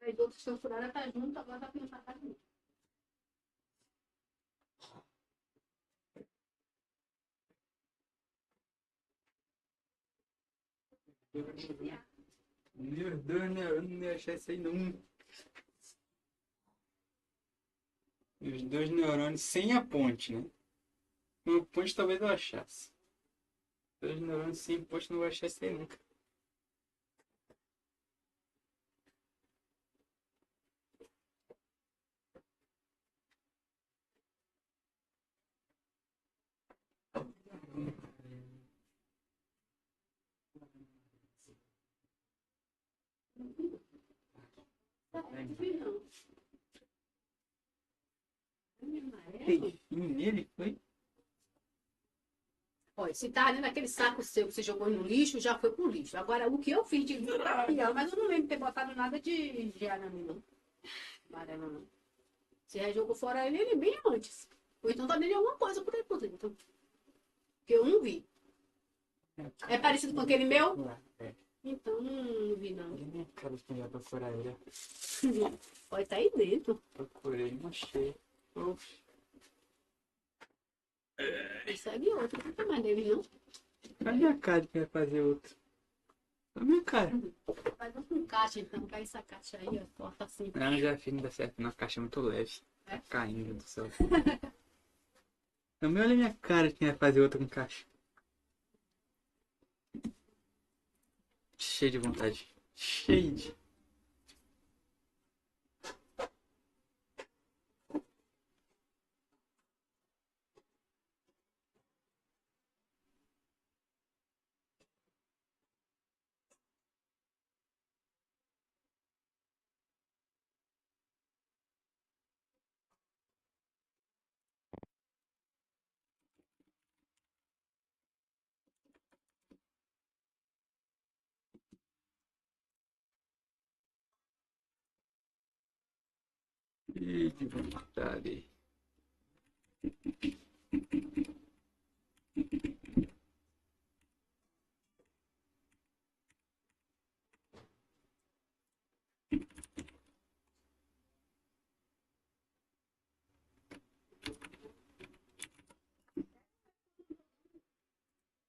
Aí outros censuraram tá junto, agora tá pensando tá junto. Meu Deus, né? Eu não ia achar isso aí não. Os dois neurônios sem a ponte, né? Uma ponte talvez eu achasse. Dois neurônios sem ponte não vou achar isso aí nunca. Enfim, nele foi. Olha, se tá ali naquele saco seu que você jogou no lixo, já foi pro lixo. Agora, o que eu fiz de campeão, mas eu não lembro de ter botado nada de arame, não. Amarelo, não. Você já jogou fora ele bem antes. Ou então tá dentro de alguma coisa por aí por dentro. Que eu não vi. É parecido com aquele meu? É. Então, não vi, não. Olha a minha cara de quem vai procurar ele. Pode estar aí dentro. Procurei, não achei. Oxe. E segue outro. Não tem mais dele, não. Cadê a cara de quem vai fazer outro? Olha a minha cara. Faz um com caixa, então. Pega essa caixa aí, ó. Corta assim. Não, já fiz, não dá certo. Na caixa é muito leve. É? Tá caindo do céu. Também olha a minha cara de quem vai fazer outro com caixa. Cheio de vontade. Cheio de. Cheio de vontade.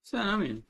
Isso não, menino.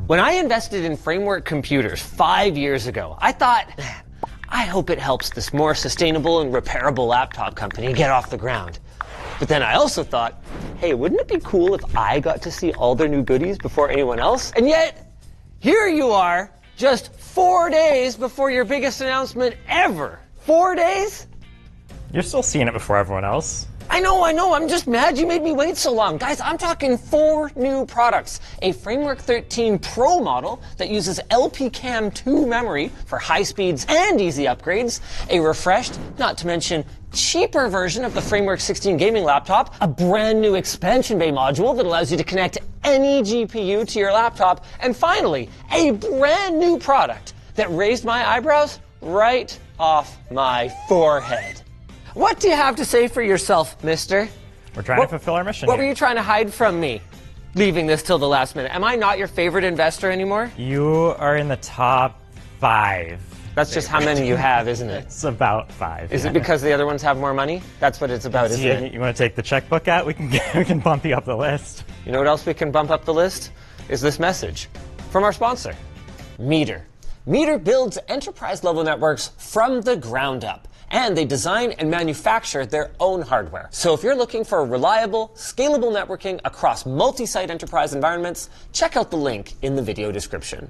When I invested in Framework Computers 5 years ago, I thought, I hope it helps this more sustainable and repairable laptop company get off the ground. But then I also thought, hey, wouldn't it be cool if I got to see all their new goodies before anyone else? And yet, here you are, just 4 days before your biggest announcement ever. 4 days? You're still seeing it before everyone else. I know. I'm just mad you made me wait so long. Guys, I'm talking 4 new products. A Framework 13 Pro model that uses LPCAMM2 memory for high speeds and easy upgrades. A refreshed, not to mention cheaper version of the Framework 16 gaming laptop. A brand new expansion bay module that allows you to connect any GPU to your laptop. And finally, a brand new product that raised my eyebrows right off my forehead. What do you have to say for yourself, mister? We're trying to fulfill our mission. What here. were you trying to hide from me, leaving this till the last minute? Am I not your favorite investor anymore? You are in the top 5. That's just how many you have, isn't it? It's about 5. Is it because the other ones have more money? That's what it's about, isn't it? You want to take the checkbook out? We can bump you up the list. You know what else we can bump up the list? Is this message from our sponsor, Meter. Meter builds enterprise-level networks from the ground up, and they design and manufacture their own hardware. So if you're looking for reliable, scalable networking across multi-site enterprise environments, check out the link in the video description.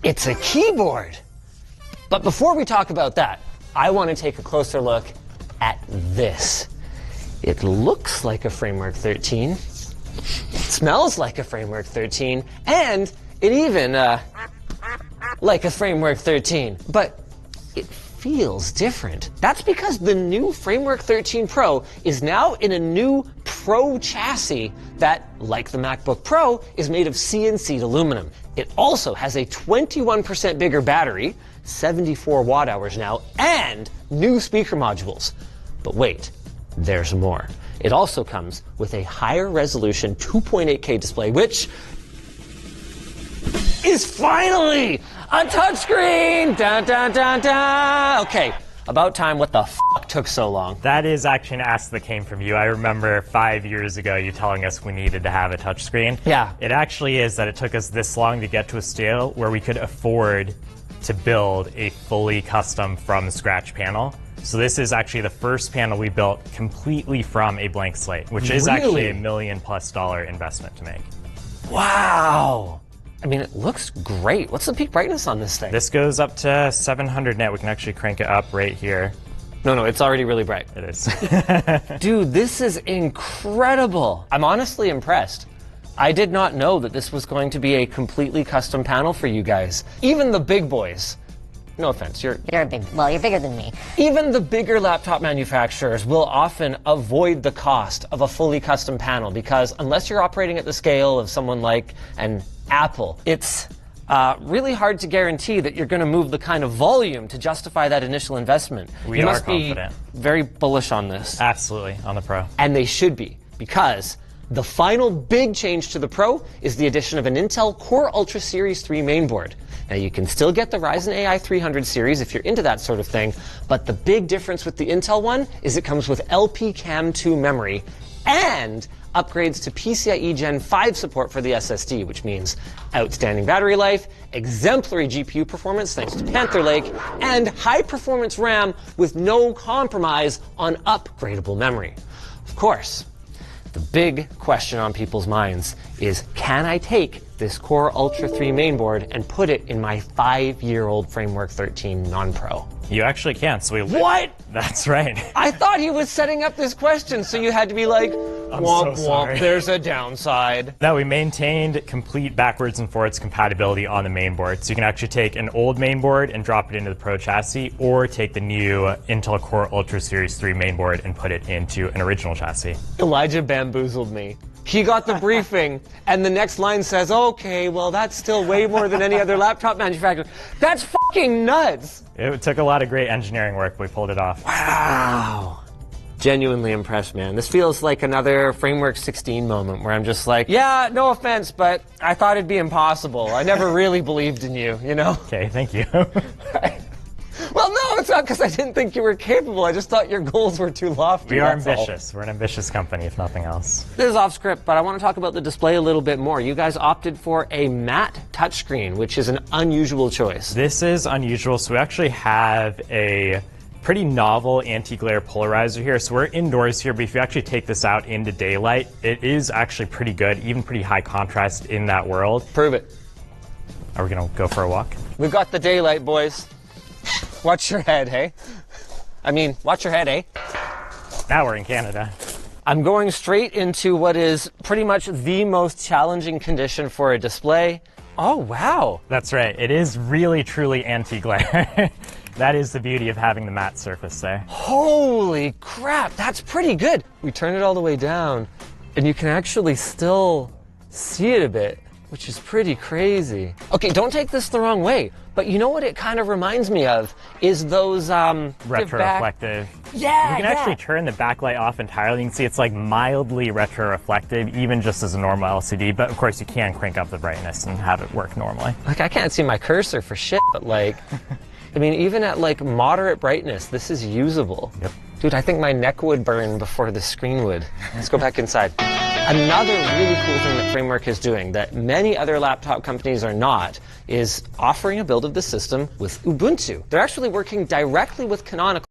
It's a keyboard. But before we talk about that, I want to take a closer look at this. It looks like a Framework 13. It smells like a Framework 13, and it even like a Framework 13, but it feels different. That's because the new Framework 13 Pro is now in a new Pro chassis that, like the MacBook Pro, is made of CNC'd aluminum. It also has a 21% bigger battery, 74 watt hours now, and new speaker modules. But wait, there's more. It also comes with a higher resolution 2.8K display, which is finally a touchscreen! Dun, dun, dun, dun. Okay, about time. What the fuck took so long? That is actually an ask that came from you. I remember 5 years ago you telling us we needed to have a touchscreen. Yeah. It actually is that it took us this long to get to a scale where we could afford to build a fully custom from scratch panel. So this is actually the first panel we built completely from a blank slate, which is actually $1 million+ investment to make. Wow! I mean, it looks great. What's the peak brightness on this thing? This goes up to 700 nit. We can actually crank it up right here. No, it's already really bright. It is. Dude, this is incredible. I'm honestly impressed. I did not know that this was going to be a completely custom panel for you guys. Even the big boys. No offense, you're bigger than me. Even the bigger laptop manufacturers will often avoid the cost of a fully custom panel because unless you're operating at the scale of someone like an Apple, it's really hard to guarantee that you're going to move the kind of volume to justify that initial investment. We are confident. Be very bullish on this. Absolutely, on the Pro. And they should be, because the final big change to the Pro is the addition of an Intel Core Ultra Series 3 mainboard. Now, you can still get the Ryzen AI 300 series if you're into that sort of thing, but the big difference with the Intel one is it comes with LPCAMM2 memory and upgrades to PCIe Gen 5 support for the SSD, which means outstanding battery life, exemplary GPU performance thanks to Panther Lake, and high-performance RAM with no compromise on upgradable memory. Of course, the big question on people's minds is, can I take this Core Ultra 3 mainboard and put it in my 5-year-old Framework 13 non-Pro? You actually can. So What? That's right. I thought he was setting up this question, so you had to be like, womp so sorry. womp, there's a downside. No, we maintained complete backwards and forwards compatibility on the mainboard. So you can actually take an old mainboard and drop it into the Pro chassis, or take the new Intel Core Ultra Series 3 mainboard and put it into an original chassis. Elijah bamboozled me. He got the briefing, and the next line says, okay, well, that's still way more than any other laptop manufacturer. That's fucking nuts! It took a lot of great engineering work, but we pulled it off. Wow. Genuinely impressed, man. This feels like another Framework 16 moment where I'm just like, yeah, no offense, but I thought it'd be impossible. I never really believed in you, you know? Okay, thank you. Well, no, it's not because I didn't think you were capable. I just thought your goals were too lofty. We are that's all. ambitious. We're an ambitious company, if nothing else. This is off script, but I want to talk about the display a little bit more. You guys opted for a matte touchscreen, which is an unusual choice. This is unusual. So we actually have a pretty novel anti-glare polarizer here. So we're indoors here, but if you actually take this out into daylight, it is actually pretty good, even pretty high contrast in that world. Prove it. Are we gonna go for a walk? We've got the daylight, boys. Watch your head, hey? I mean, watch your head, eh? Now we're in Canada. I'm going straight into what is pretty much the most challenging condition for a display. Oh, wow. That's right. It is really, truly anti-glare. That is the beauty of having the matte surface there. Holy crap, that's pretty good. We turn it all the way down, and you can actually still see it a bit, which is pretty crazy. Okay, don't take this the wrong way, but you know what it kind of reminds me of is those Retroreflective. Yeah, You can actually turn the backlight off entirely. You can see it's like mildly retroreflective, even just as a normal LCD, but of course you can crank up the brightness and have it work normally. Like, I can't see my cursor for shit, but like, I mean, even at like moderate brightness, this is usable. Yep. Dude, I think my neck would burn before the screen would. Let's go back inside. Another really cool thing that Framework is doing that many other laptop companies are not is offering a build of the system with Ubuntu. They're actually working directly with Canonical.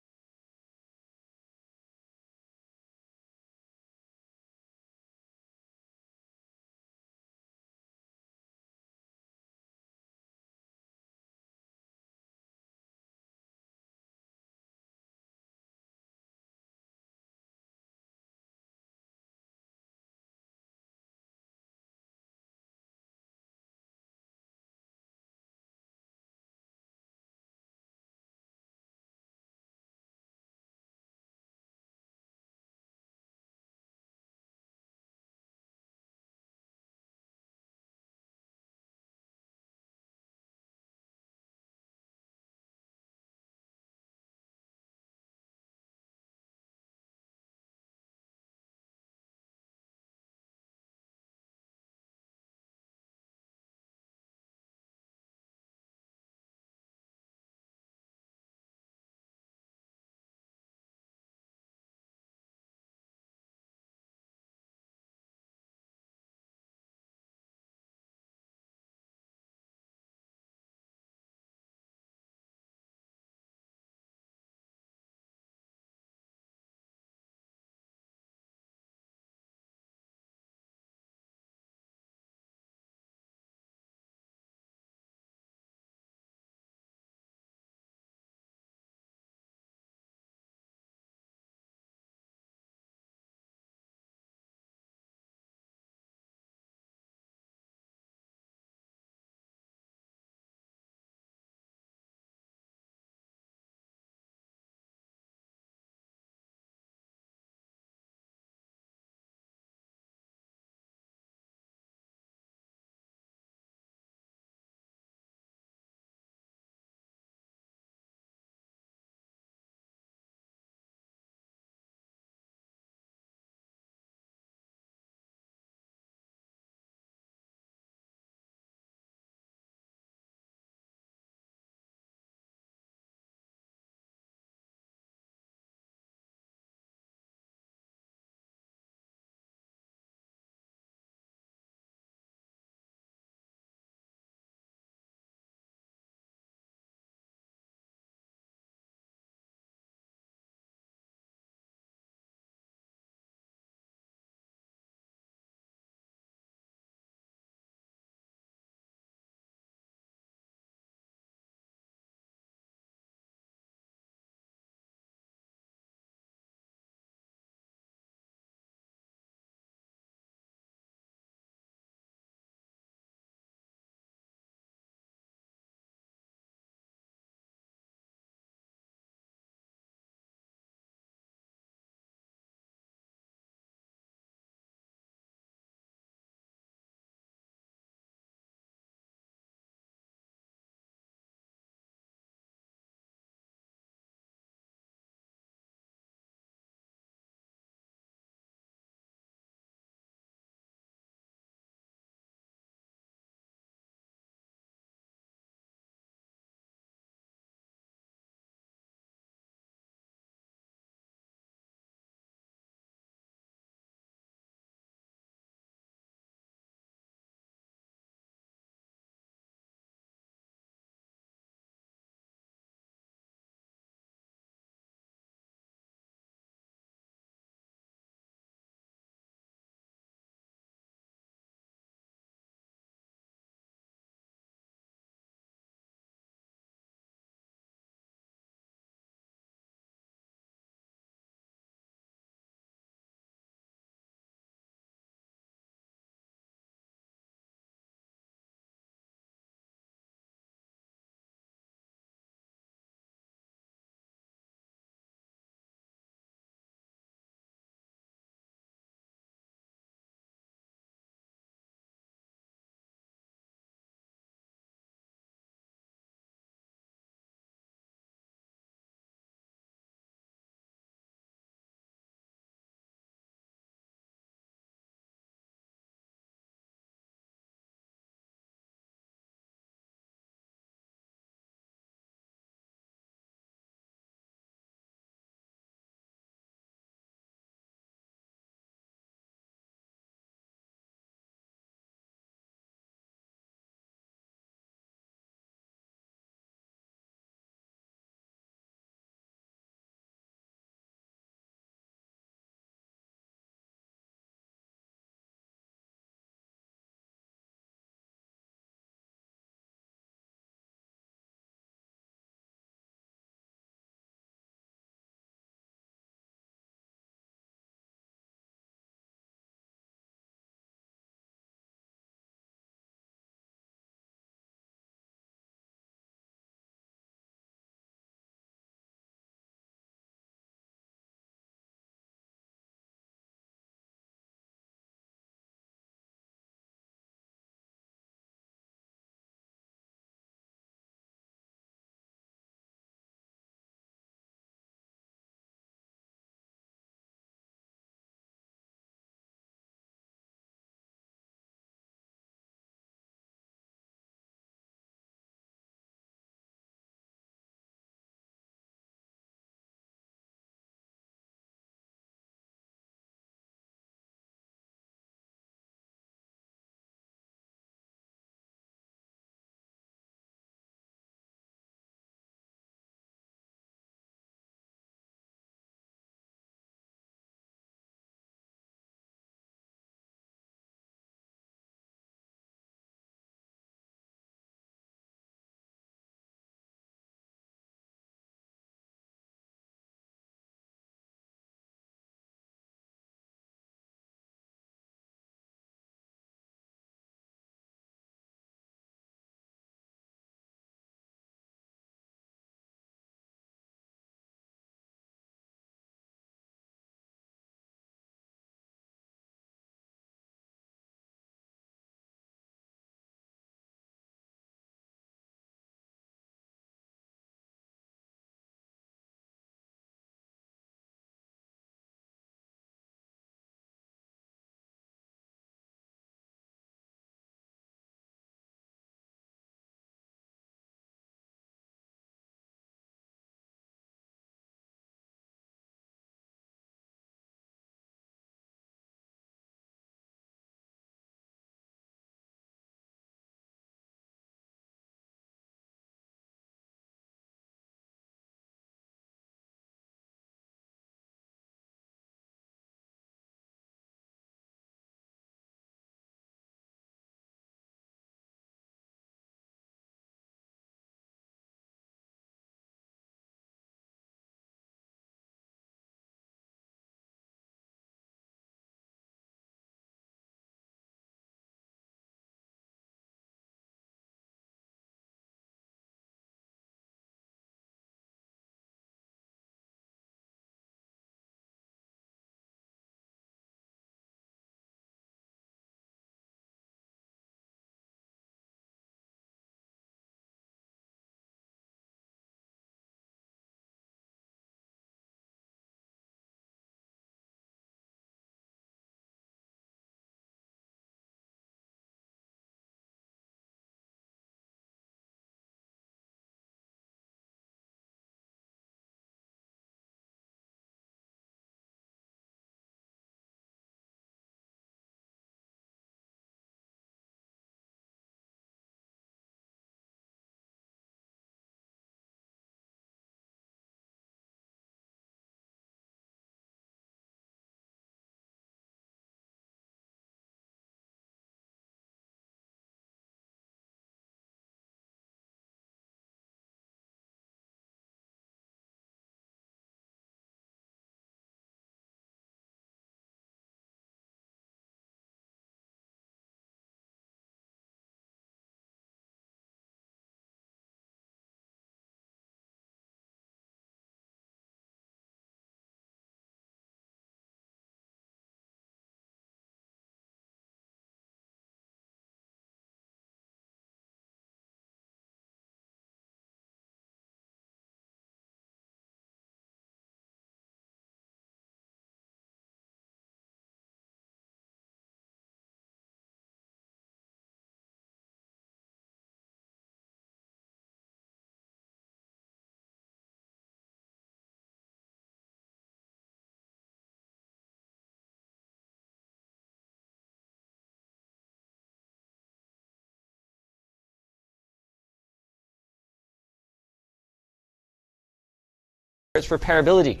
its repairability.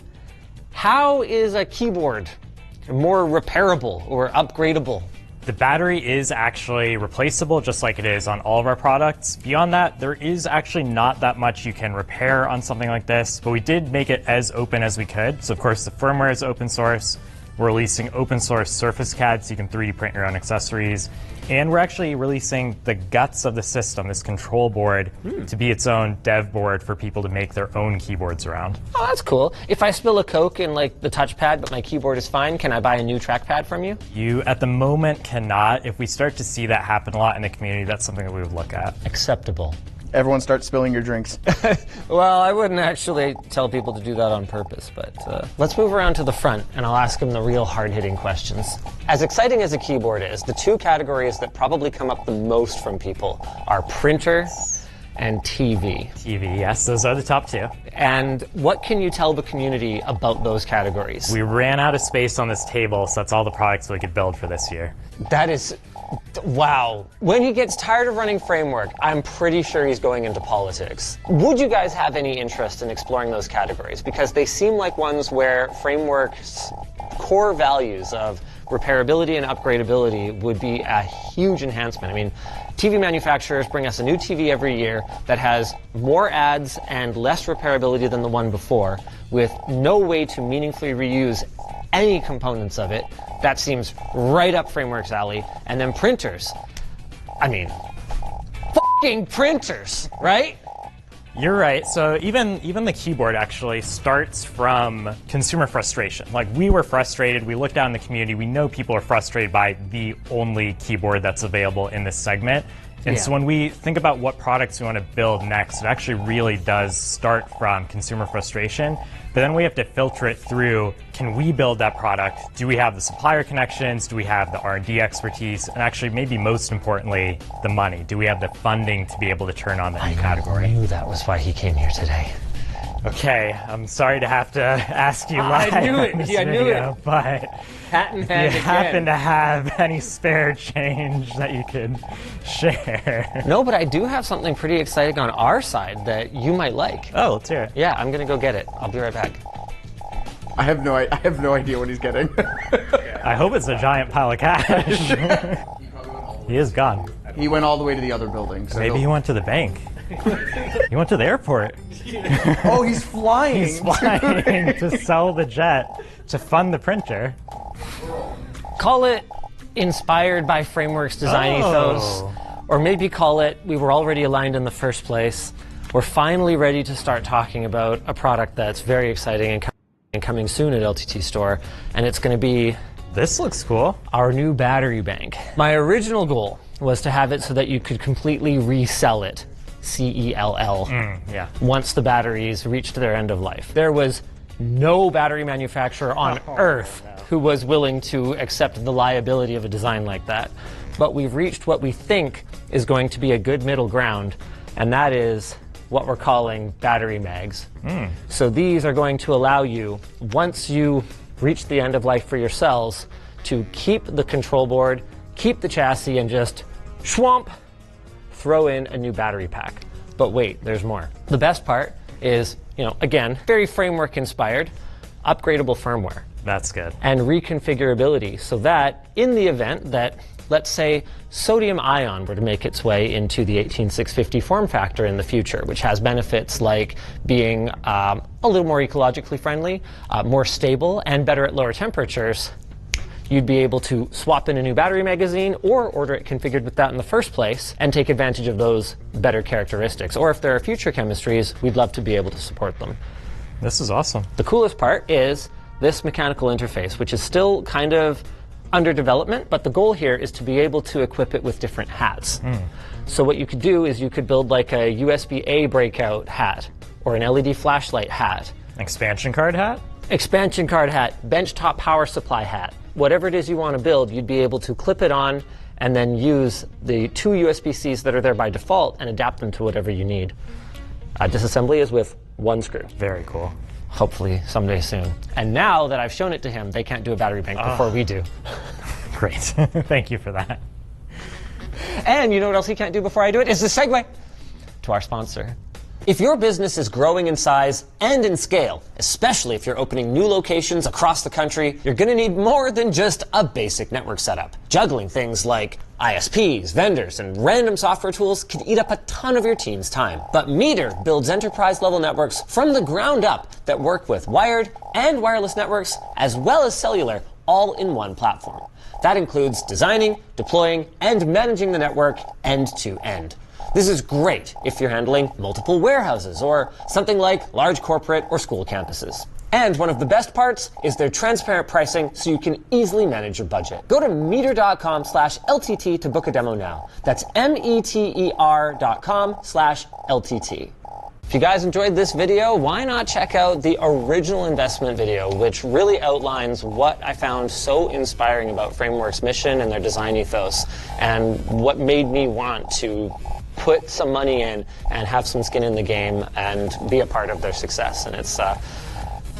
How is a keyboard more repairable or upgradable? The battery is actually replaceable, just like it is on all of our products. Beyond that, there is actually not that much you can repair on something like this, but we did make it as open as we could. So of course the firmware is open source. We're releasing open source Surface CAD so you can 3D print your own accessories. And we're actually releasing the guts of the system, this control board, to be its own dev board for people to make their own keyboards around. Oh, that's cool. If I spill a Coke in like the touchpad, but my keyboard is fine, can I buy a new trackpad from you? You, at the moment, cannot. If we start to see that happen a lot in the community, that's something that we would look at. Acceptable. Everyone starts spilling your drinks. Well, I wouldn't actually tell people to do that on purpose, but let's move around to the front and I'll ask them the real hard-hitting questions. As exciting as a keyboard is, the two categories that probably come up the most from people are printer and TV. TV, yes, those are the top two. And what can you tell the community about those categories? We ran out of space on this table, so that's all the products we could build for this year. That is... wow. When he gets tired of running Framework, I'm pretty sure he's going into politics. Would you guys have any interest in exploring those categories? Because they seem like ones where Framework's core values of repairability and upgradability would be a huge enhancement. I mean, TV manufacturers bring us a new TV every year that has more ads and less repairability than the one before, with no way to meaningfully reuse any components of it. That seems right up Framework's alley. And then printers. I mean, f***ing printers, right? You're right. So even the keyboard actually starts from consumer frustration. Like, we were frustrated. We looked out in the community. We know people are frustrated by the only keyboard that's available in this segment. And so when we think about what products we want to build next, it actually really does start from consumer frustration. But then we have to filter it through, can we build that product? Do we have the supplier connections? Do we have the R&D expertise? And actually, maybe most importantly, the money. Do we have the funding to be able to turn on that new category? I knew that was why he came here today. Okay, I'm sorry to have to ask you live. I knew it. on this Yeah, I knew video, it. But Hat in if hand you again. happen to have any spare change that you could share. No, but I do have something pretty exciting on our side that you might like. Oh, let's hear it. Yeah, I'm gonna go get it. I'll be right back. I have no idea what he's getting. I hope it's a giant pile of cash. He is gone. He went all the way to the other building. So Maybe he went to the bank. He went to the airport. Oh, he's flying. He's flying to sell the jet to fund the printer. Call it inspired by Framework's design ethos, or maybe call it we were already aligned in the first place. We're finally ready to start talking about a product that's very exciting and coming soon at LTT Store, and it's going to be This looks cool. our new battery bank. My original goal was to have it so that you could completely resell it, C-E-L-L, Yeah. once the batteries reached their end of life. There was no battery manufacturer on Earth who was willing to accept the liability of a design like that. But we've reached what we think is going to be a good middle ground, and that is what we're calling battery mags. So these are going to allow you, once you reach the end of life for your cells, to keep the control board, keep the chassis, and just schwamp, throw in a new battery pack. But wait, there's more. The best part is, again, very Framework inspired, upgradable firmware. That's good. And reconfigurability, so that in the event that, let's say, sodium ion were to make its way into the 18650 form factor in the future, which has benefits like being a little more ecologically friendly, more stable, and better at lower temperatures, you'd be able to swap in a new battery magazine or order it configured with that in the first place and take advantage of those better characteristics. Or if there are future chemistries, we'd love to be able to support them. This is awesome. The coolest part is this mechanical interface, which is still kind of under development, but the goal here is to be able to equip it with different hats. So what you could do is you could build like a USB-A breakout hat or an LED flashlight hat. Expansion card hat? Expansion card hat, benchtop power supply hat. Whatever it is you want to build, you'd be able to clip it on and then use the two USB-Cs that are there by default and adapt them to whatever you need. Disassembly is with one screw. Very cool. Hopefully someday soon. And now that I've shown it to him, they can't do a battery bank before we do. Great. Thank you for that. And you know what else he can't do before I do it? Is the segue to our sponsor. If your business is growing in size and in scale, especially if you're opening new locations across the country, you're going to need more than just a basic network setup. Juggling things like ISPs, vendors, and random software tools can eat up a ton of your team's time. But Meter builds enterprise-level networks from the ground up that work with wired and wireless networks, as well as cellular, all in one platform. That includes designing, deploying, and managing the network end to end. This is great if you're handling multiple warehouses or something like large corporate or school campuses. And one of the best parts is their transparent pricing, so you can easily manage your budget. Go to meter.com/LTT to book a demo now. That's meter.com/LTT. If you guys enjoyed this video, why not check out the original investment video, which really outlines what I found so inspiring about Framework's mission and their design ethos, and what made me want to put some money in and have some skin in the game and be a part of their success. And it's,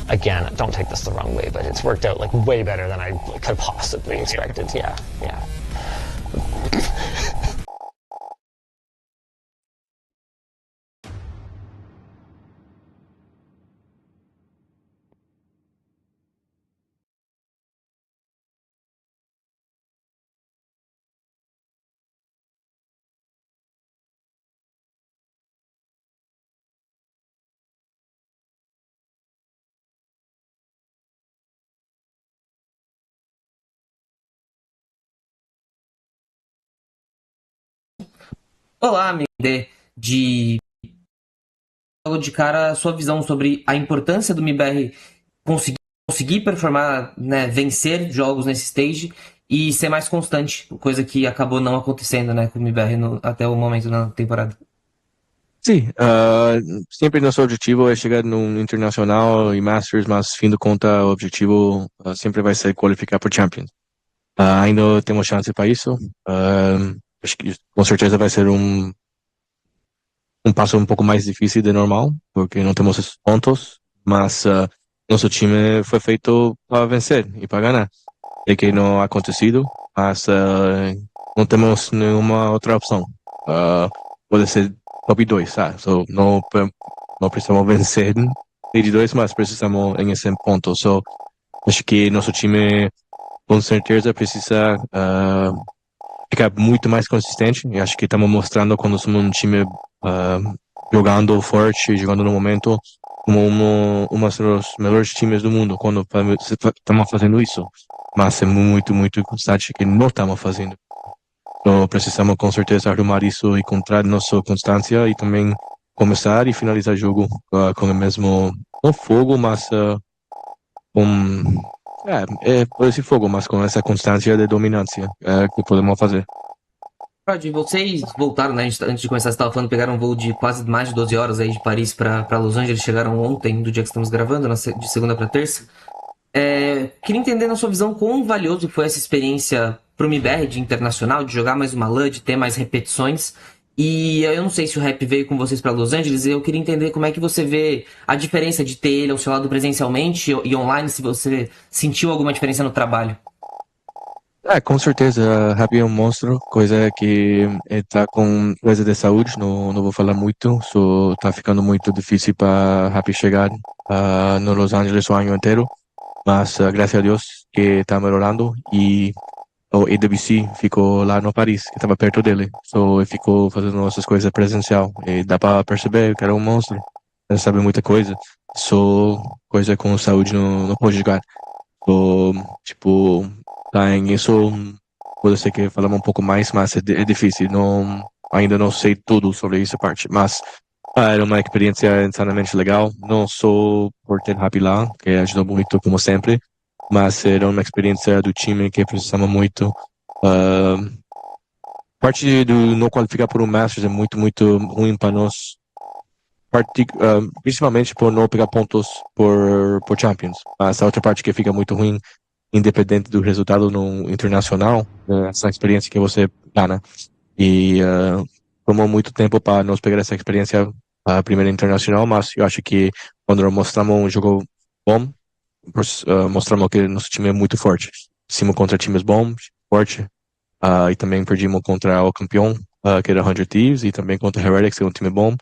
again, don't take this the wrong way, but it's worked out like way better than I could have possibly expected. Yeah. Olá, minha ideia de logo de cara a sua visão sobre a importância do MIBR conseguir performar, né, vencer jogos nesse stage e ser mais constante, coisa que acabou não acontecendo, né, com o MIBR até o momento da temporada. Sim, sempre nosso objetivo é chegar no internacional e Masters, mas fim de conta o objetivo sempre vai ser qualificar para Champions. Ainda temos chance para isso. Acho que com certeza vai ser um passo um pouco mais difícil de normal, porque não temos esses pontos, mas nosso time foi feito para vencer e para ganhar. É que não ha acontecido, mas não temos nenhuma outra opção. Pode ser top 2, sabe? So, não precisamos vencer de 2, mas precisamos em esse ponto. So, acho que nosso time com certeza precisa ficar muito mais consistente. E acho que estamos mostrando quando somos um time jogando forte, jogando no momento, como um dos melhores times do mundo quando estamos fazendo isso. Mas é muito, muito constante que não estamos fazendo. Então precisamos com certeza arrumar isso e encontrar nossa constância e também começar e finalizar o jogo com o mesmo, não fogo, mas pode ser fogo, mas com essa constância de dominância que podemos fazer. Rod, vocês voltaram, né? Antes de começar, você estava falando, pegaram um voo de quase mais de 12 horas aí de Paris para Los Angeles, chegaram ontem, do dia que estamos gravando, de segunda para terça. Queria entender na sua visão quão valioso foi essa experiência pro MIBR de internacional, de jogar mais uma LAN, de ter mais repetições. E eu não sei se o Rap veio com vocês para Los Angeles, eu queria entender como é que você vê a diferença de ter ele ao seu lado presencialmente e online, se você sentiu alguma diferença no trabalho. Com certeza, Rap é um monstro, coisa que tá com coisa de saúde, não vou falar muito, só tá ficando muito difícil para Rap chegar no Los Angeles o ano inteiro, mas graças a Deus que tá melhorando e o AWC ficou lá no Paris, que estava perto dele, so ele ficou fazendo essas coisas presencial e dá para perceber que era um monstro, ele sabe muita coisa, só coisa com saúde não pode jogar, so, tipo, tá em isso, pode ser que falamos um pouco mais, mas é difícil, ainda não sei tudo sobre essa parte, mas era uma experiência insanamente legal, não só por ter Happy lá, que ajudou muito como sempre, mas era uma experiência do time que precisamos muito. Parte do não qualificar por um Masters é muito, muito ruim para nós, principalmente por não pegar pontos por Champions. Mas a outra parte que fica muito ruim, independente do resultado no internacional, essa experiência que você ganha. E tomou muito tempo para nós pegar essa experiência a primeira internacional, mas eu acho que quando mostramos um jogo bom, mostramos que nosso time é muito forte. Perdimos contra times bons, forte, e também perdimos contra o campeão, que era 100 Thieves, e também contra Heretics, que é um time bom.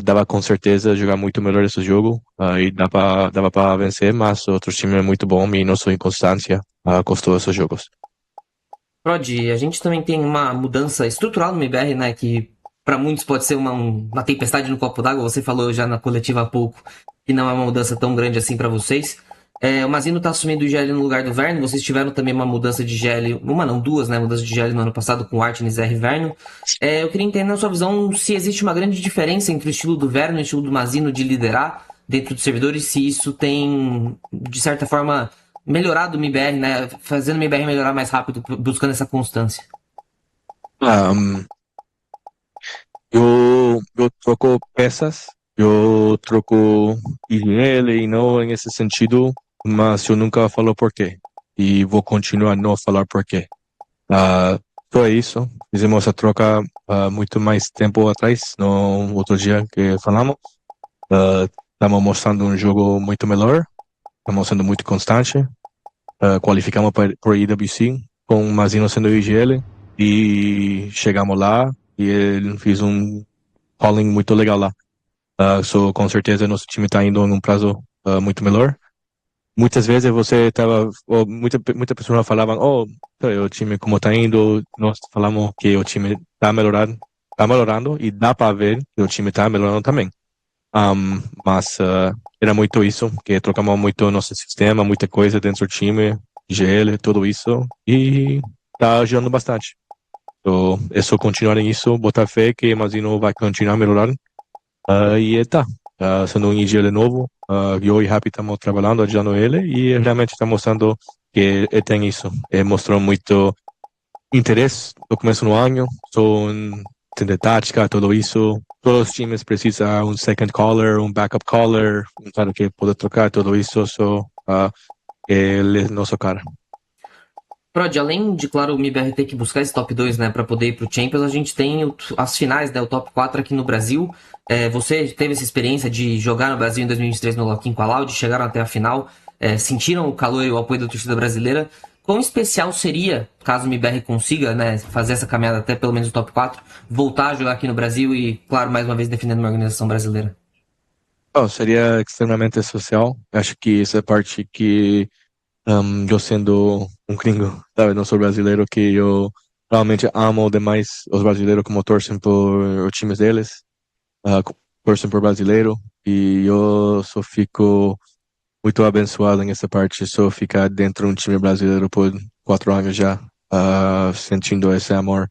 dava com certeza jogar muito melhor esse jogo e dava para vencer, mas o outro time é muito bom e nossa inconstância custou esses jogos. Prod, a gente também tem uma mudança estrutural no MBR, né? Que para muitos pode ser uma tempestade no copo d'água. Você falou já na coletiva há pouco que não é uma mudança tão grande assim para vocês. O Mazino tá assumindo o GL no lugar do Verno. Vocês tiveram também uma mudança de GL, uma não, duas, né? Mudanças de GL no ano passado com o Artenis R. Verno. Eu queria entender na sua visão se existe uma grande diferença entre o estilo do Verno e o estilo do Mazino de liderar dentro dos servidores, se isso tem, de certa forma, melhorado o MBR, né? Fazendo o MBR melhorar mais rápido, buscando essa constância. Eu troco peças, eu troco IGL e não em esse sentido, mas eu nunca falo por quê. E vou continuar a não falar por quê. Só é isso. Fizemos a troca muito mais tempo atrás, no outro dia que falamos. Estamos mostrando um jogo muito melhor, estamos sendo muito constante. Qualificamos para IWC com o Mazino sendo IGL e chegamos lá e ele fez um calling muito legal lá. Com certeza nosso time está indo em um prazo muito melhor. Muitas vezes você tava, muita pessoa falavam, o time como está indo, nós falamos que o time está melhorando e dá para ver que o time está melhorando também. Mas era muito isso, que trocamos muito nosso sistema, muita coisa dentro do time, GL, tudo isso, e tá ajudando bastante. Então, é só continuar nisso, botar fé que o Mazino vai continuar melhorando. E sendo um IGL novo, eu e Happy estamos trabalhando, ajudando ele, e realmente está mostrando que ele tem isso. Ele mostrou muito interesse no começo do ano, entender tática, tudo isso. Todos os times precisam um second caller, um backup caller, um cara que pode trocar tudo isso, ele é nosso cara. Prod, além de, claro, o MIBR ter que buscar esse top 2, né, para poder ir pro Champions, a gente tem as finais, né, o top 4 aqui no Brasil. Você teve essa experiência de jogar no Brasil em 2023 no Lock-in com a Loud, chegaram até a final, sentiram o calor e o apoio da torcida brasileira. Quão especial seria, caso o MIBR consiga, né, fazer essa caminhada até pelo menos o top 4, voltar a jogar aqui no Brasil e, claro, mais uma vez defendendo uma organização brasileira? Seria extremamente social. Acho que essa parte que eu sendo um gringo, sabe, não sou brasileiro, que eu realmente amo demais os brasileiros como torcem por os times deles, torcem por brasileiro, e eu só fico muito abençoado nessa parte, só ficar dentro de um time brasileiro por 4 anos já, sentindo esse amor.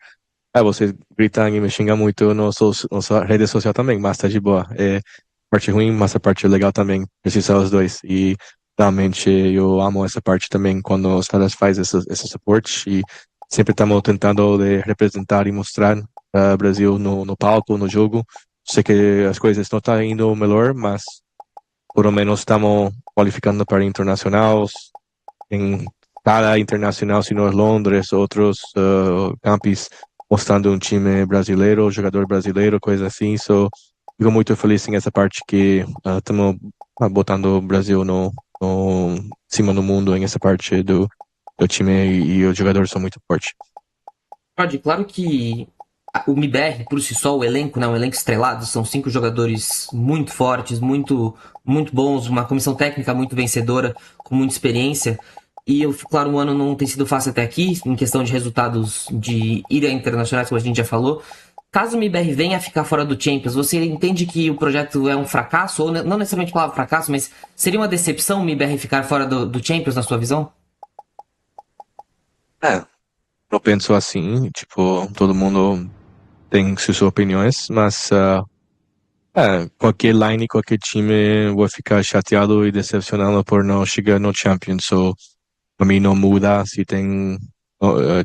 Você gritar e me xingar muito na nossa rede social também, mas tá de boa. É parte ruim, mas a parte legal também. Precisa os dois. E realmente eu amo essa parte também quando os caras fazem esse suporte. E sempre estamos tentando de representar e mostrar o Brasil no palco, no jogo. Sei que as coisas não estão indo melhor, mas por lo menos estamos qualificando para internacionais. Em cada internacional, se não é Londres, outros campos mostrando um time brasileiro, jogador brasileiro, coisa assim. Fico muito feliz em essa parte que estamos botando o Brasil no cima do mundo em essa parte do time e os jogadores são muito fortes. Pode, claro que o MIBR, por si só, o elenco, né, um elenco estrelado, são 5 jogadores muito fortes, muito, muito bons, uma comissão técnica muito vencedora, com muita experiência. E, claro, o ano não tem sido fácil até aqui, em questão de resultados de ida internacionais, como a gente já falou. Caso o MIBR venha a ficar fora do Champions, você entende que o projeto é um fracasso? Ou não necessariamente a palavra fracasso, mas seria uma decepção o MIBR ficar fora do Champions, na sua visão? Eu penso assim, tipo, todo mundo tem suas opiniões, mas qualquer line, qualquer time vai ficar chateado e decepcionado por não chegar no Champions. Para mim não muda se tem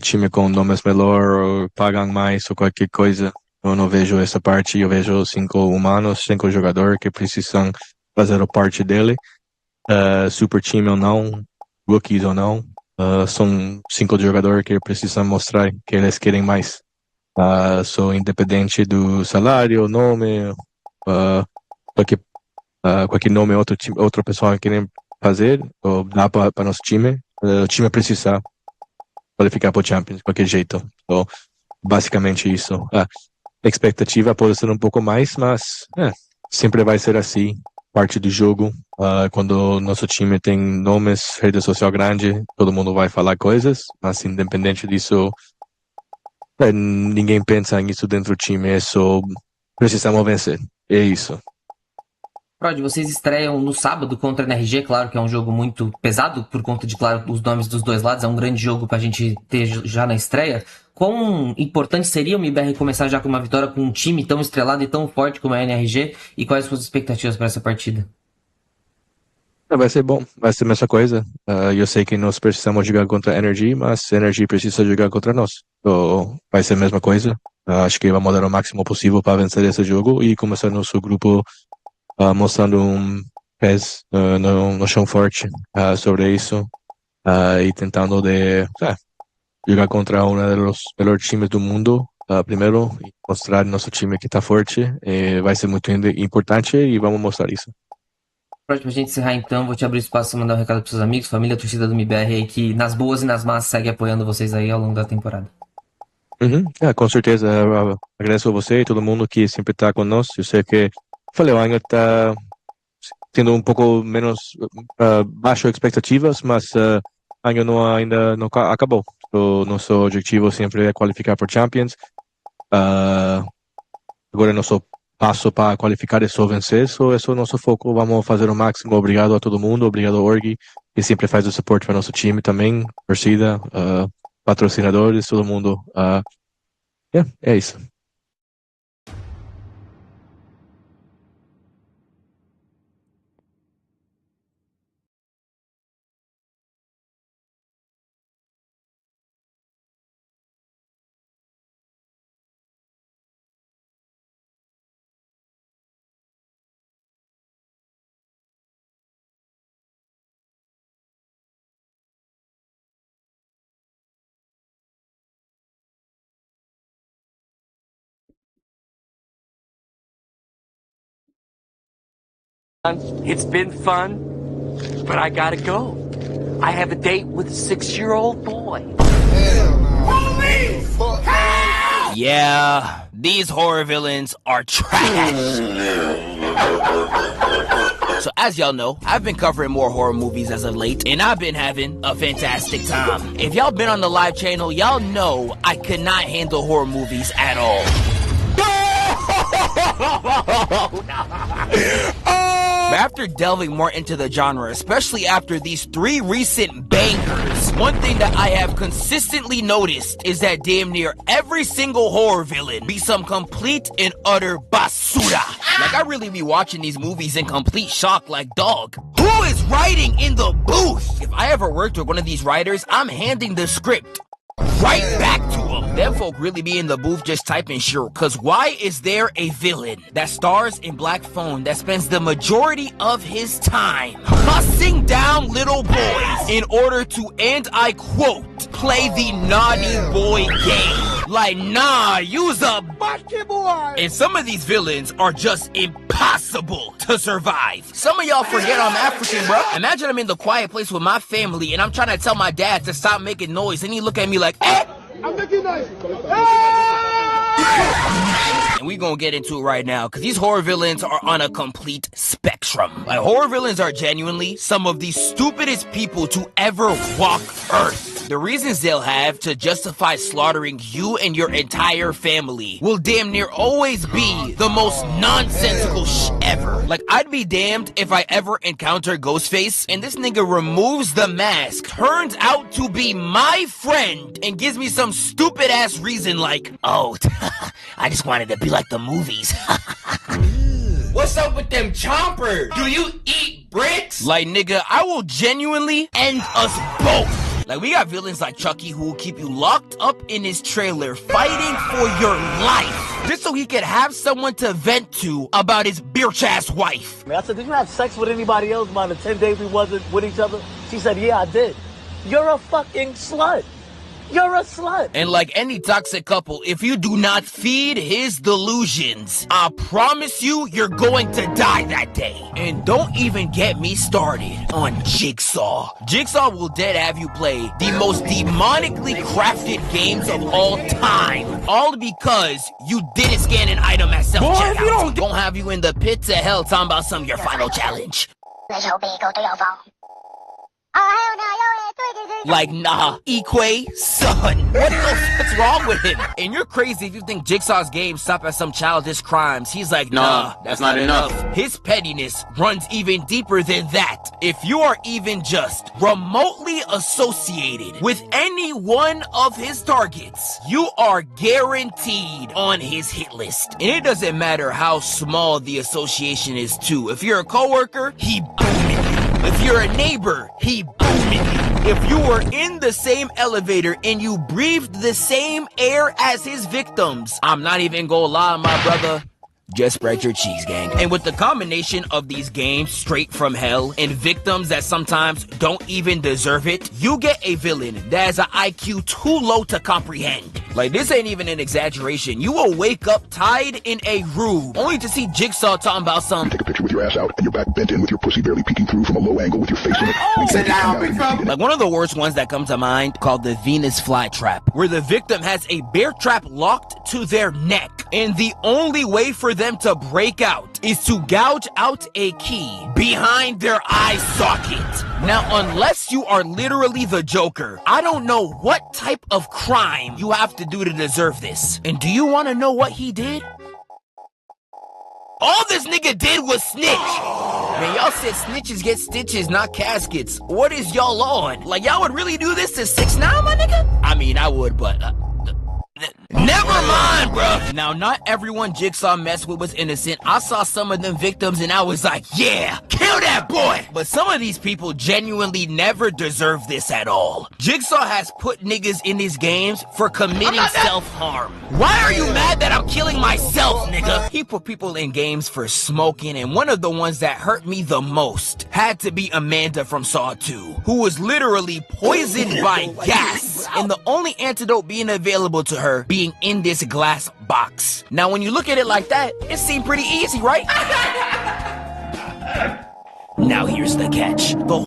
time com nomes melhor ou pagam mais ou qualquer coisa. Eu não vejo essa parte, eu vejo 5 humanos, 5 jogadores que precisam fazer a parte dele. Super time ou não, rookies ou não, são 5 jogadores que precisam mostrar que eles querem mais. Sou independente do salário, nome, qualquer nome outra pessoa querem fazer, ou dá para nosso time. O time precisa qualificar para o Champions de qualquer jeito. Basicamente isso. expectativa pode ser um pouco mais, mas sempre vai ser assim, parte do jogo. Quando nosso time tem nomes, rede social grande, todo mundo vai falar coisas, mas independente disso, ninguém pensa nisso dentro do time, é só precisamos vencer, é isso. Prod, vocês estreiam no sábado contra a NRG, claro que é um jogo muito pesado, por conta de, claro, os nomes dos dois lados, é um grande jogo pra gente ter já na estreia. Quão importante seria o MIBR começar já com uma vitória com um time tão estrelado e tão forte como a NRG, e quais suas expectativas para essa partida? Vai ser bom, vai ser a mesma coisa. Eu sei que nós precisamos jogar contra a Energy, mas a Energy precisa jogar contra nós. Então, vai ser a mesma coisa. Acho que vamos dar o máximo possível para vencer esse jogo e começar nosso grupo mostrando um pés no chão forte sobre isso e tentando jogar contra um dos melhores times do mundo primeiro e mostrar nosso time que está forte. Vai ser muito importante e vamos mostrar isso. Pra gente encerrar então, vou te abrir espaço para mandar um recado para seus amigos, família, torcida do MIBR aí, que nas boas e nas más segue apoiando vocês aí ao longo da temporada. Com certeza. Agradeço a você e todo mundo que sempre está conosco. Eu sei que o ano está tendo um pouco menos baixo expectativas, mas o ano ainda não acabou. O nosso objetivo sempre é qualificar por Champions. Agora nosso passo para qualificar é só vencer, só esse é o nosso foco. Vamos fazer o máximo. Obrigado a todo mundo, obrigado ao Org, que sempre faz o suporte para nosso time também, torcida, patrocinadores, todo mundo. É isso. It's been fun, but I gotta go. I have a date with a 6-year-old boy. Police! Help! Yeah, these horror villains are trash. So as y'all know, I've been covering more horror movies as of late, and I've been having a fantastic time. If y'all been on the live channel, y'all know I could not handle horror movies at all. But after delving more into the genre, especially after these 3 recent bangers, one thing that I have consistently noticed is that damn near every single horror villain be some complete and utter basura. Like, I really be watching these movies in complete shock like, dog, who is writing in the booth? If I ever worked with one of these writers, I'm handing the script right back to them. Them folk really be in the booth just typing shit, cause why is there a villain that stars in Black Phone that spends the majority of his time hussing down little boys in order to, and I quote, play the naughty boy game? Like, nah, you's a bucky boy. And some of these villains are just impossible to survive. Some of y'all forget I'm African, bro. Imagine I'm in the quiet place with my family and I'm trying to tell my dad to stop making noise, and he look at me like, eh? I'm making noise. And we gonna get into it right now, because these horror villains are on a complete spectrum. Like, horror villains are genuinely some of the stupidest people to ever walk Earth. The reasons they'll have to justify slaughtering you and your entire family will damn near always be the most nonsensical ever. Like, I'd be damned if I ever encounter Ghostface and this nigga removes the mask, turns out to be my friend, and gives me some stupid ass reason like, oh, I just wanted to be like the movies. What's up with them chompers? Do you eat bricks? Like, nigga, I will genuinely end us both. Like, we got villains like Chucky who will keep you locked up in his trailer fighting for your life just so he could have someone to vent to about his bitch-ass wife. I said, did you have sex with anybody else about the 10 days we wasn't with each other? She said, yeah, I did. You're a fucking slut. You're a slut. And like any toxic couple, if you do not feed his delusions, I promise you, you're going to die that day. And don't even get me started on Jigsaw. Jigsaw will dead have you play the most demonically crafted games of all time. All because you didn't scan an item at self-checkout. Don't have you in the pits of hell talking about some your final challenge. Like, nah, Equay, son, what's wrong with him? And you're crazy if you think Jigsaw's games stop at some childish crimes. He's like, nah, that's not enough. His pettiness runs even deeper than that. If you are even just remotely associated with any one of his targets, you are guaranteed on his hit list. And it doesn't matter how small the association is too. If you're a coworker, he booming you. If you're a neighbor, he booming you. If you were in the same elevator and you breathed the same air as his victims, I'm not even gonna lie, my brother. Just spread your cheese, gang. And with the combination of these games straight from hell and victims that sometimes don't even deserve it, you get a villain that has an IQ too low to comprehend. Like, this ain't even an exaggeration. You will wake up tied in a room only to see Jigsaw talking about some. Take a picture with your ass out and your back bent in with your pussy barely peeking through from a low angle with your face in it. Sit down, big fella. Like, one of the worst ones that come to mind called the Venus flytrap, where the victim has a bear trap locked to their neck. And the only way for them to break out is to gouge out a key behind their eye socket. Now, unless you are literally the Joker, I don't know what type of crime you have to do to deserve this. And do you want to know what he did? All this nigga did was snitch. Man, y'all said snitches get stitches, not caskets. What is y'all on? Like, y'all would really do this to 6ix9ine, my nigga? I mean, I would, but... Never mind, bruh. Now, not everyone Jigsaw messed with was innocent. I saw some of them victims and I was like, yeah, kill that boy. But some of these people genuinely never deserve this at all. Jigsaw has put niggas in his games for committing self-harm. Why are you mad that I'm killing myself, nigga? He put people in games for smoking, and one of the ones that hurt me the most had to be Amanda from Saw 2, who was literally poisoned by gas, and the only antidote being available to her being in this glass box. Now, when you look at it like that, it seemed pretty easy, right? Now here's the catch. The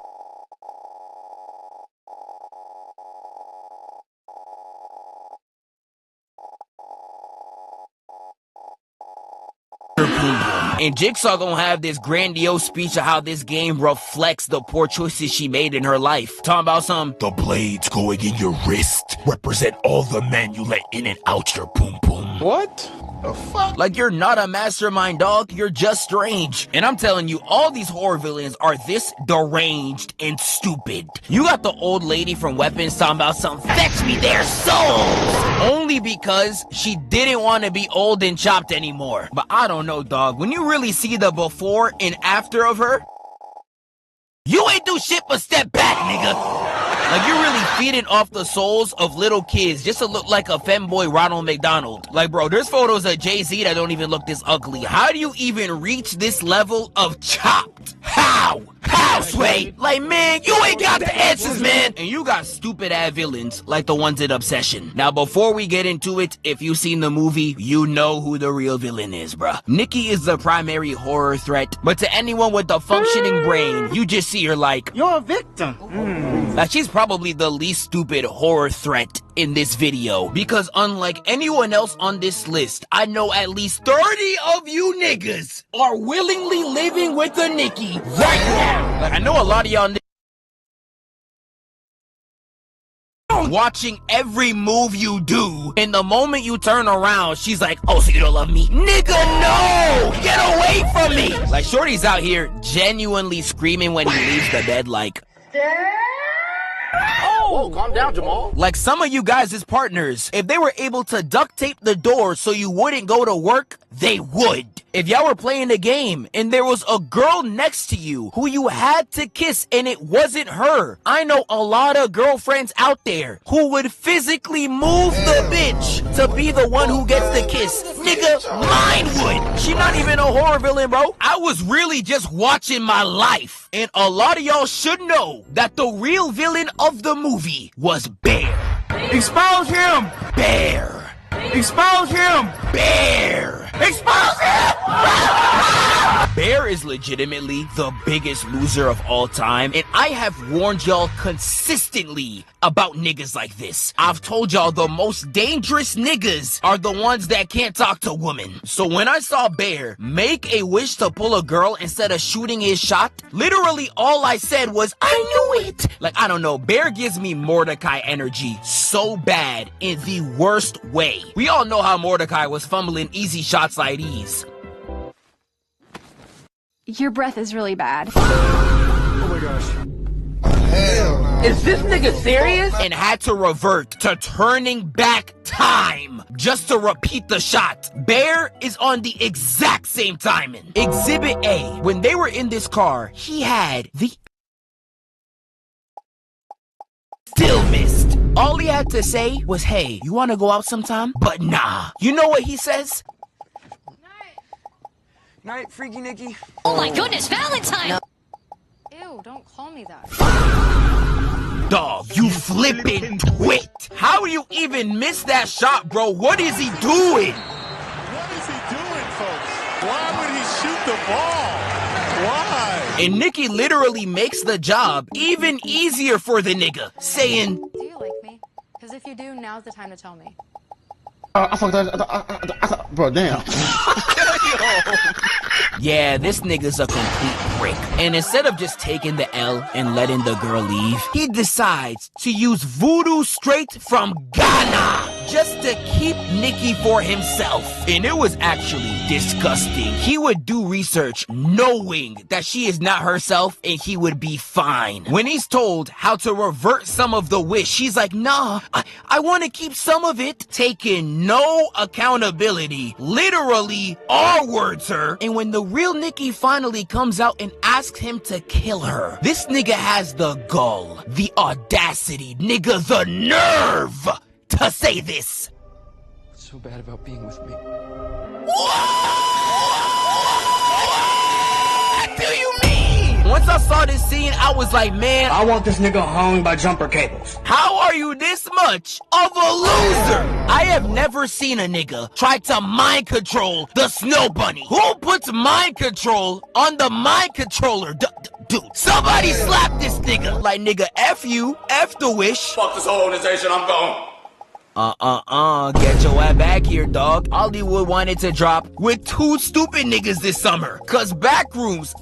and Jigsaw gonna have this grandiose speech of how this game reflects the poor choices she made in her life. Talking about some, the blades going in your wrist represent all the men you let in and out your poom poom. What? The fuck? Like, you're not a mastermind, dog. You're just strange. And I'm telling you, all these horror villains are this deranged and stupid. You got the old lady from Weapons talking about some, fetch me their souls, only because she didn't want to be old and chopped anymore. But I don't know, dog. When you really see the before and after of her, you ain't do shit but step back, nigga. Like, you're really feeding off the souls of little kids just to look like a femboy Ronald McDonald. Like, bro, there's photos of Jay-Z that don't even look this ugly. How do you even reach this level of chopped? How? How, Sway? Like, man, you ain't got the answers, man. And you got stupid-ass villains like the ones in Obsession. Now, before we get into it, if you've seen the movie, you know who the real villain is, bruh. Nikki is the primary horror threat, but to anyone with a functioning brain, you just see her like, you're a victim. Now, she's probably the least stupid horror threat in this video, because unlike anyone else on this list, I know at least 30 of you niggas are willingly living with a Nikki right now. Like, I know a lot of y'all watching every move you do, and the moment you turn around, she's like, oh, so you don't love me? Nigga, no! Get away from me! Like, Shorty's out here genuinely screaming when he leaves the bed like, Oh, calm down, Jamal. like some of you guys as partners, if they were able to duct tape the door so you wouldn't go to work, they would. If y'all were playing a game and there was a girl next to you who you had to kiss and it wasn't her, I know a lot of girlfriends out there who would physically move the bitch to be the one who gets the kiss. Nigga, mine would. She not even a horror villain, bro. I was really just watching my life. And a lot of y'all should know that the real villain of the movie was Bear. Expose him! Bear! Expose him! Bear! Expose him! Bear is legitimately the biggest loser of all time, and I have warned y'all consistently about niggas like this. I've told y'all the most dangerous niggas are the ones that can't talk to women. So when I saw Bear make a wish to pull a girl instead of shooting his shot, literally all I said was, I knew it! Like, I don't know, Bear gives me Mordecai energy so bad in the worst way. We all know how Mordecai was fumbling easy shots like these. Your breath is really bad. Oh my gosh. Hell no. Is this nigga serious? And had to revert to turning back time just to repeat the shot. Bear is on the exact same timing. Exhibit A. When they were in this car, he had the... Still missed. All he had to say was, hey, you wanna go out sometime? But nah. You know what he says? Night, Freaky Nikki. Oh my goodness, Valentine! Ew, don't call me that. Dog, you flippin' twit. How do you even miss that shot, bro? What is he doing? What is he doing, folks? Why would he shoot the ball? Why? And Nikki literally makes the job even easier for the nigga, saying, Do you like me? Because if you do, now's the time to tell me. I fucked that. Bro, damn. yeah, this nigga's a complete prick. And instead of just taking the L and letting the girl leave, he decides to use voodoo straight from Ghana just to keep Nikki for himself. And it was actually disgusting. He would do research knowing that she is not herself and he would be fine. When he's told how to revert some of the wish, she's like, nah, I want to keep some of it. Taking no accountability. Literally, our words, her. And when the real Nikki finally comes out and asks him to kill her, this nigga has the gall, the audacity, nigga, the nerve to say this. What's so bad about being with me? What do you mean? Once I saw this scene, I was like, man, I want this nigga hung by jumper cables. How are you this much of a loser? I have never seen a nigga try to mind control the snow bunny. Who puts mind control on the mind controller? Dude, somebody slap this nigga. Like, nigga, F you, F the wish. Fuck this whole organization, I'm gone. Get your ass back here, dog. Hollywood wanted to drop with 2 stupid niggas this summer. Cause Backrooms,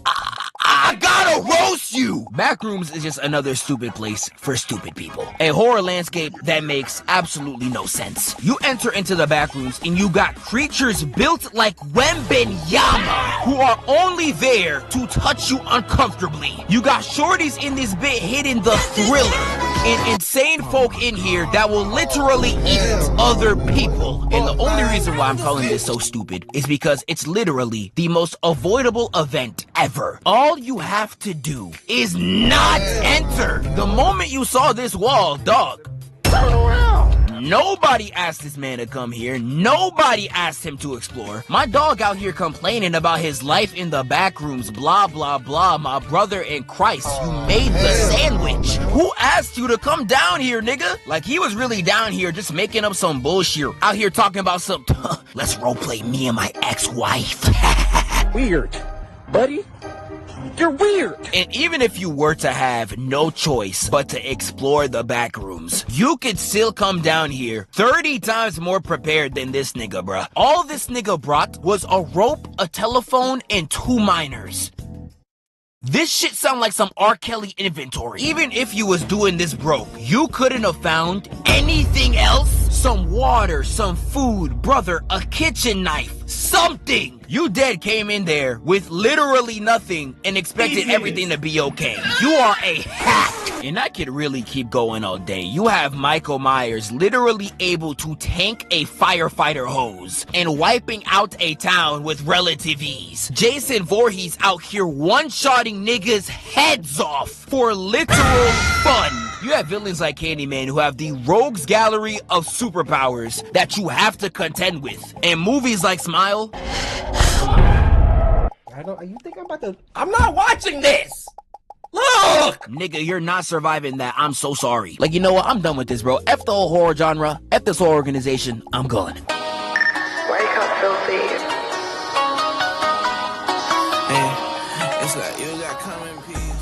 I gotta roast you! Backrooms is just another stupid place for stupid people. A horror landscape that makes absolutely no sense. You enter into the Backrooms and you got creatures built like Wembenyama who are only there to touch you uncomfortably. You got shorties in this bit hitting the thriller. And insane folk in here that will literally eat other people. And the only reason why I'm calling this so stupid is because it's literally the most avoidable event ever. All you have to do is not enter. The moment you saw this wall, dog, turn around. Nobody asked this man to come here. Nobody asked him to explore. My dog out here complaining about his life in the back rooms, blah, blah, blah. My brother in Christ, you made the sandwich. Who asked you to come down here, nigga? Like, he was really down here just making up some bullshit. Out here talking about some, let's roleplay me and my ex-wife. Weird. Buddy? You're weird. And even if you were to have no choice but to explore the back rooms, you could still come down here 30 times more prepared than this nigga, bruh. All this nigga brought was a rope, a telephone, and 2 minors. This shit sound like some R. Kelly inventory. Even if you was doing this broke, you couldn't have found anything else? Some water, some food, brother, a kitchen knife, something. You dead came in there with literally nothing and expected everything to be okay. You are a hack. And I could really keep going all day. You have Michael Myers literally able to tank a firefighter hose and wiping out a town with relative ease. Jason Voorhees out here one-shotting niggas' heads off for literal fun. You have villains like Candyman who have the rogues gallery of superpowers that you have to contend with. And movies like Smile. You think I'm about to... I'm not watching this! Look! Nigga, you're not surviving that. I'm so sorry. Like, you know what? I'm done with this, bro. F the whole horror genre. F this whole organization. I'm gone. Wake up, filthy. Hey, it's like you got come in peace.